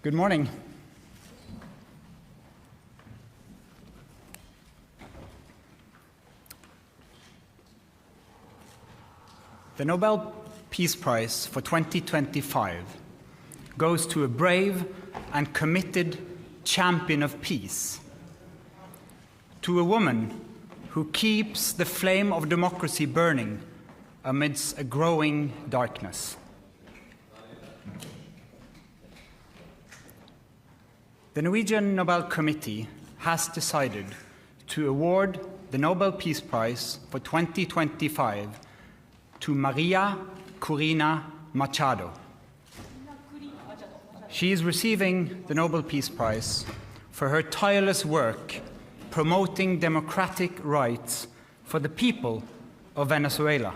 Good morning. The Nobel Peace Prize for 2025 goes to a brave and committed champion of peace, to a woman who keeps the flame of democracy burning amidst a growing darkness. The Norwegian Nobel Committee has decided to award the Nobel Peace Prize for 2025 to Maria Corina Machado. She is receiving the Nobel Peace Prize for her tireless work promoting democratic rights for the people of Venezuela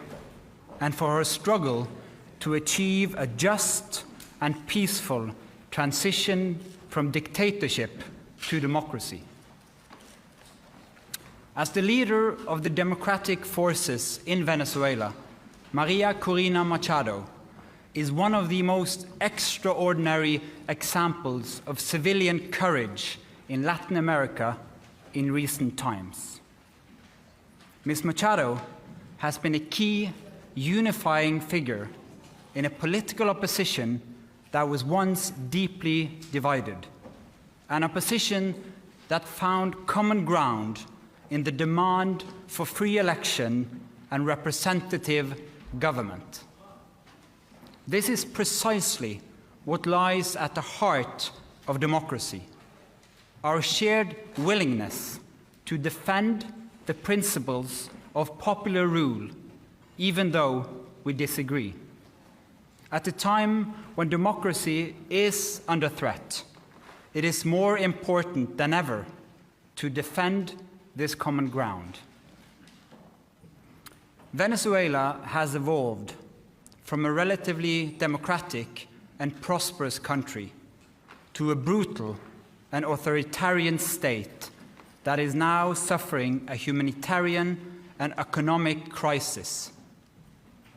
and for her struggle to achieve a just and peaceful transition from dictatorship to democracy. As the leader of the democratic forces in Venezuela, Maria Corina Machado is one of the most extraordinary examples of civilian courage in Latin America in recent times. Ms. Machado has been a key unifying figure in a political opposition that was once deeply divided, an opposition that found common ground in the demand for free election and representative government. This is precisely what lies at the heart of democracy, our shared willingness to defend the principles of popular rule, even though we disagree. At a time when democracy is under threat, it is more important than ever to defend this common ground. Venezuela has evolved from a relatively democratic and prosperous country to a brutal and authoritarian state that is now suffering a humanitarian and economic crisis.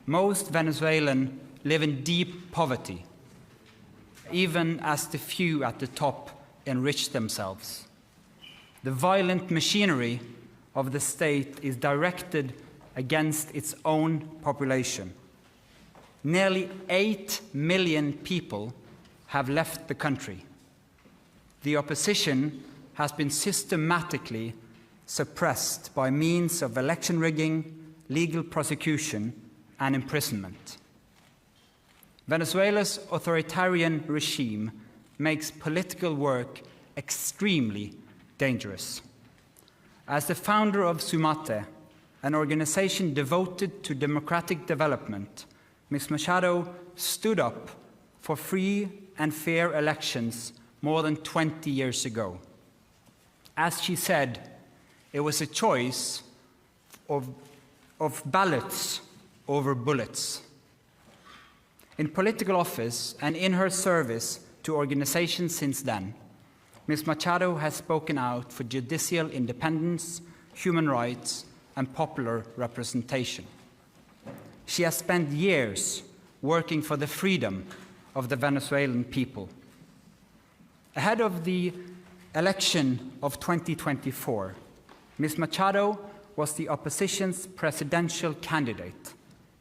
Most Venezuelans live in deep poverty, even as the few at the top enrich themselves. The violent machinery of the state is directed against its own population. Nearly 8 million people have left the country. The opposition has been systematically suppressed by means of election rigging, legal prosecution, and imprisonment. Venezuela's authoritarian regime makes political work extremely dangerous. As the founder of Sumate, an organization devoted to democratic development, Ms. Machado stood up for free and fair elections more than 20 years ago. As she said, it was a choice of ballots over bullets. In political office and in her service to organizations since then, Ms. Machado has spoken out for judicial independence, human rights, and popular representation. She has spent years working for the freedom of the Venezuelan people. Ahead of the election of 2024, Ms. Machado was the opposition's presidential candidate,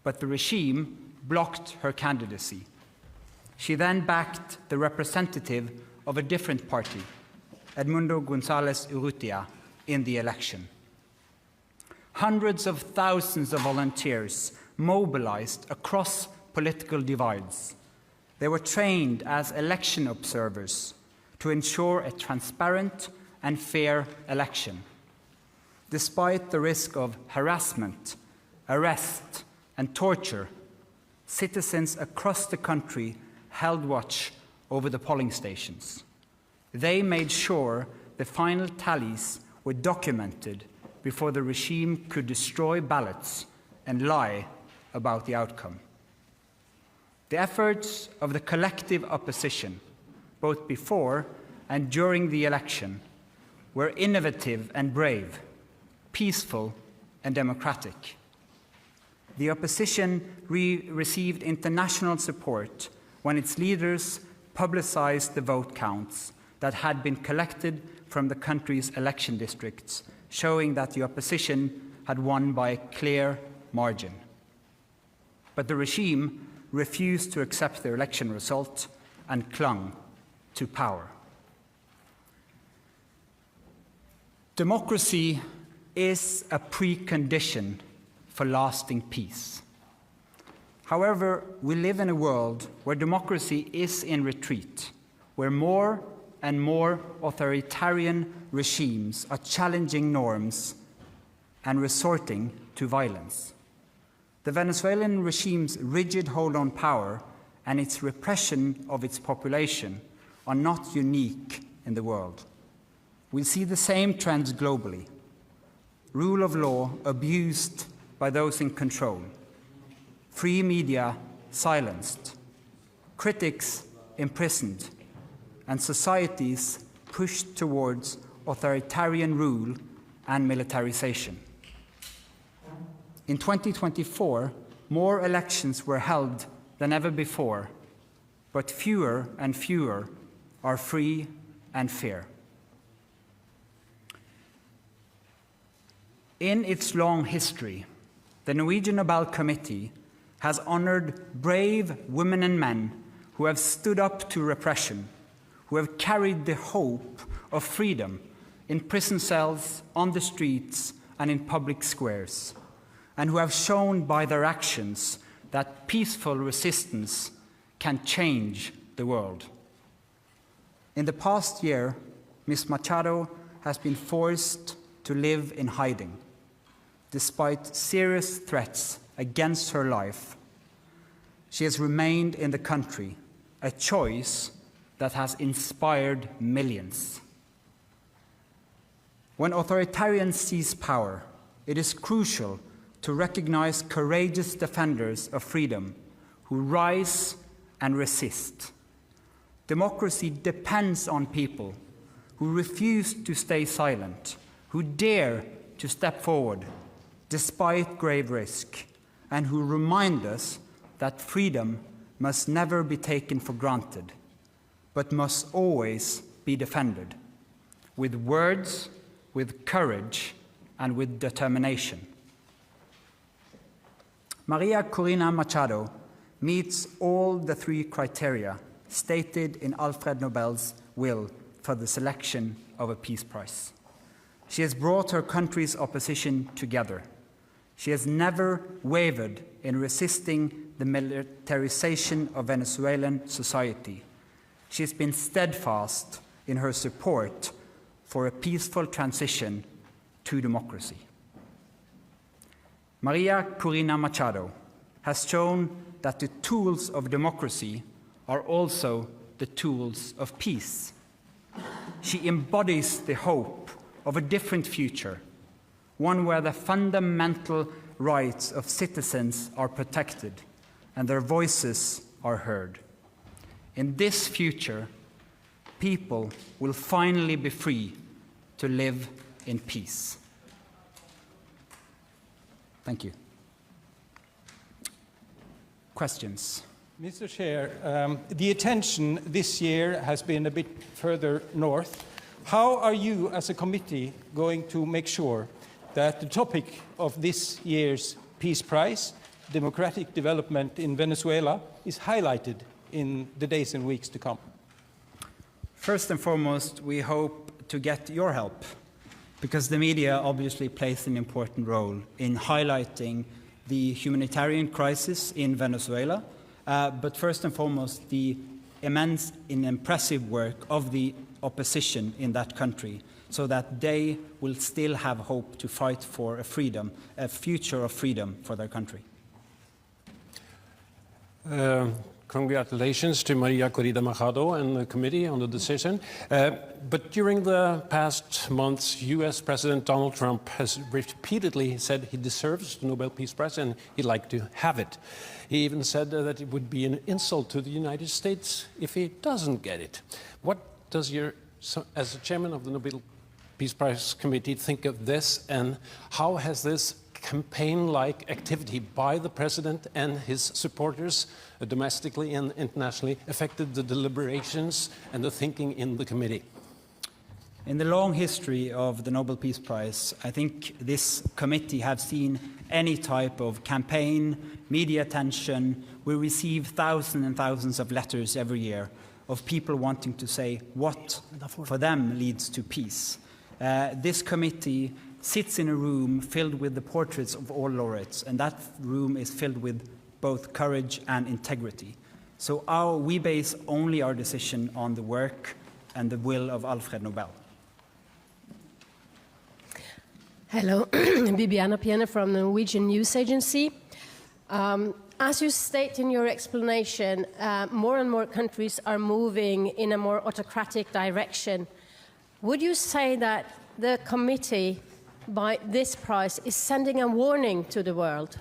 but the regime blocked her candidacy. She then backed the representative of a different party, Edmundo González Urrutia, in the election. Hundreds of thousands of volunteers mobilized across political divides. They were trained as election observers to ensure a transparent and fair election. Despite the risk of harassment, arrest, and torture, citizens across the country held watch over the polling stations. They made sure the final tallies were documented before the regime could destroy ballots and lie about the outcome. The efforts of the collective opposition, both before and during the election, were innovative and brave, peaceful and democratic. The opposition received international support when its leaders publicized the vote counts that had been collected from the country's election districts, showing that the opposition had won by a clear margin. But the regime refused to accept the election result and clung to power. Democracy is a precondition for lasting peace. However, we live in a world where democracy is in retreat, where more and more authoritarian regimes are challenging norms and resorting to violence. The Venezuelan regime's rigid hold on power and its repression of its population are not unique in the world. We see the same trends globally. Rule of law abused by those in control, free media silenced, critics imprisoned, and societies pushed towards authoritarian rule and militarization. In 2024, more elections were held than ever before, but fewer and fewer are free and fair. In its long history, the Norwegian Nobel Committee has honored brave women and men who have stood up to repression, who have carried the hope of freedom in prison cells, on the streets, and in public squares, and who have shown by their actions that peaceful resistance can change the world. In the past year, Ms. Machado has been forced to live in hiding. Despite serious threats against her life, she has remained in the country, a choice that has inspired millions. When authoritarians seize power, it is crucial to recognize courageous defenders of freedom who rise and resist. Democracy depends on people who refuse to stay silent, who dare to step forward despite grave risk, and who remind us that freedom must never be taken for granted, but must always be defended, with words, with courage, and with determination. Maria Corina Machado meets all the three criteria stated in Alfred Nobel's will for the selection of a Peace Prize. She has brought her country's opposition together. She has never wavered in resisting the militarization of Venezuelan society. She has been steadfast in her support for a peaceful transition to democracy. Maria Corina Machado has shown that the tools of democracy are also the tools of peace. She embodies the hope of a different future, one where the fundamental rights of citizens are protected and their voices are heard. In this future, people will finally be free to live in peace. Thank you. Questions? Mr. Chair, the attention this year has been a bit further north. How are you as a committee going to make sure that the topic of this year's Peace Prize, democratic development in Venezuela, is highlighted in the days and weeks to come? First and foremost, we hope to get your help, because the media obviously plays an important role in highlighting the humanitarian crisis in Venezuela, but first and foremost, the immense and impressive work of the opposition in that country, so that they will still have hope to fight for a future of freedom for their country. Congratulations to Maria Corina Machado and the committee on the decision. But during the past months, US President Donald Trump has repeatedly said he deserves the Nobel Peace Prize and he'd like to have it. He even said that it would be an insult to the United States if he doesn't get it. What does as a chairman of the Nobel Peace Prize Committee think of this, and how has this campaign-like activity by the president and his supporters, domestically and internationally, affected the deliberations and the thinking in the committee? In the long history of the Nobel Peace Prize, I think this committee has seen any type of campaign, media attention. We receive thousands and thousands of letters every year of people wanting to say what for them leads to peace. This committee sits in a room filled with the portraits of all laureates, and that room is filled with both courage and integrity. So we base only our decision on the work and the will of Alfred Nobel. Hello, Bibiana Piene from the Norwegian News Agency. As you state in your explanation, more and more countries are moving in a more autocratic direction. Would you say that the committee, by this prize, is sending a warning to the world?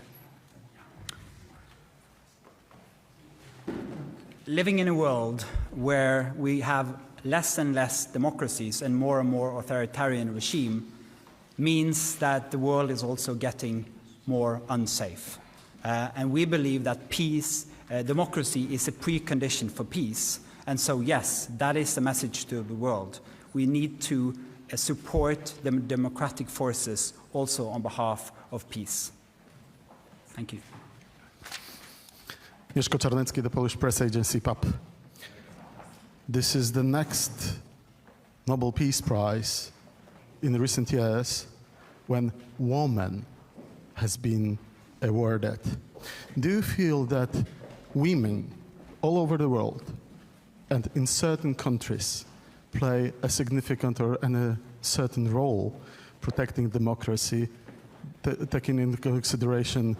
Living in a world where we have less and less democracies and more authoritarian regime means that the world is also getting more unsafe. And we believe that peace, democracy is a precondition for peace. And so, yes, that is the message to the world. We need to support the democratic forces also on behalf of peace. Thank you. Mieszko Czarnecki, the Polish press agency, PAP. This is the next Nobel Peace Prize in recent years when woman has been awarded. Do you feel that women all over the world and in certain countries play a significant or a certain role protecting democracy, taking into consideration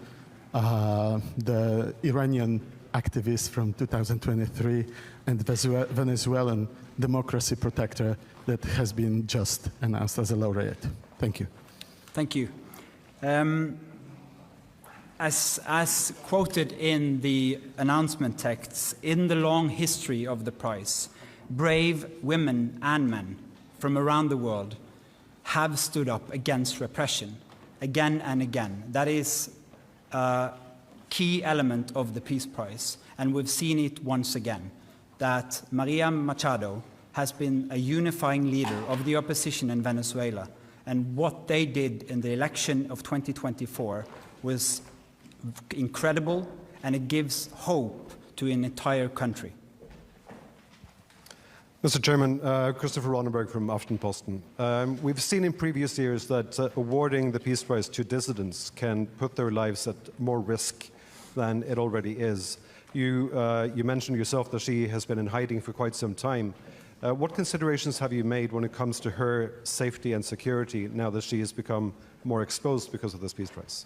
the Iranian activist from 2023 and the Venezuelan democracy protector that has been just announced as a laureate? Thank you. Thank you. As quoted in the announcement texts, in the long history of the prize, brave women and men from around the world have stood up against repression again and again. That is a key element of the Peace Prize, and we've seen it once again, that Maria Machado has been a unifying leader of the opposition in Venezuela, and what they did in the election of 2024 was incredible, and it gives hope to an entire country. Mr. Chairman, Christopher Ronenberg from Aftenposten. We've seen in previous years that awarding the Peace Prize to dissidents can put their lives at more risk than it already is. You mentioned yourself that she has been in hiding for quite some time. What considerations have you made when it comes to her safety and security now that she has become more exposed because of this Peace Prize?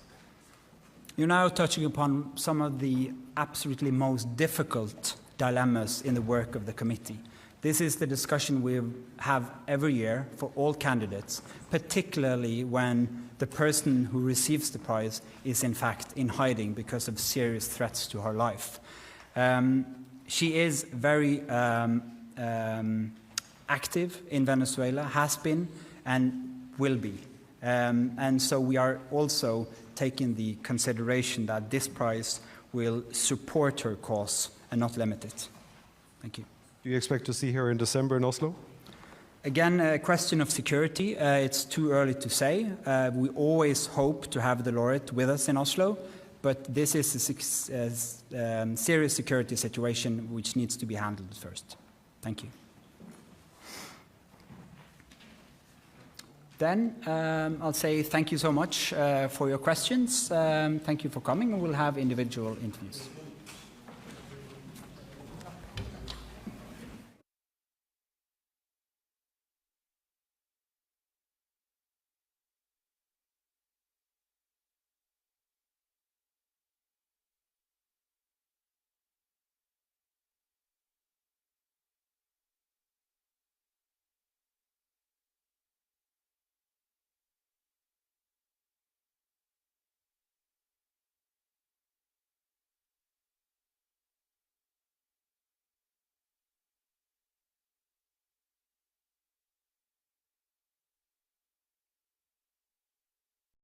You're now touching upon some of the absolutely most difficult dilemmas in the work of the committee. This is the discussion we have every year for all candidates, particularly when the person who receives the prize is in fact in hiding because of serious threats to her life. She is very active in Venezuela, has been and will be. And so we are also taking the consideration that this prize will support her cause and not limit it. Thank you. Do you expect to see her in December in Oslo? Again, a question of security. It's too early to say. We always hope to have the laureate with us in Oslo, but this is a serious security situation which needs to be handled first. Thank you. Then I'll say thank you so much for your questions. Thank you for coming, and we'll have individual interviews.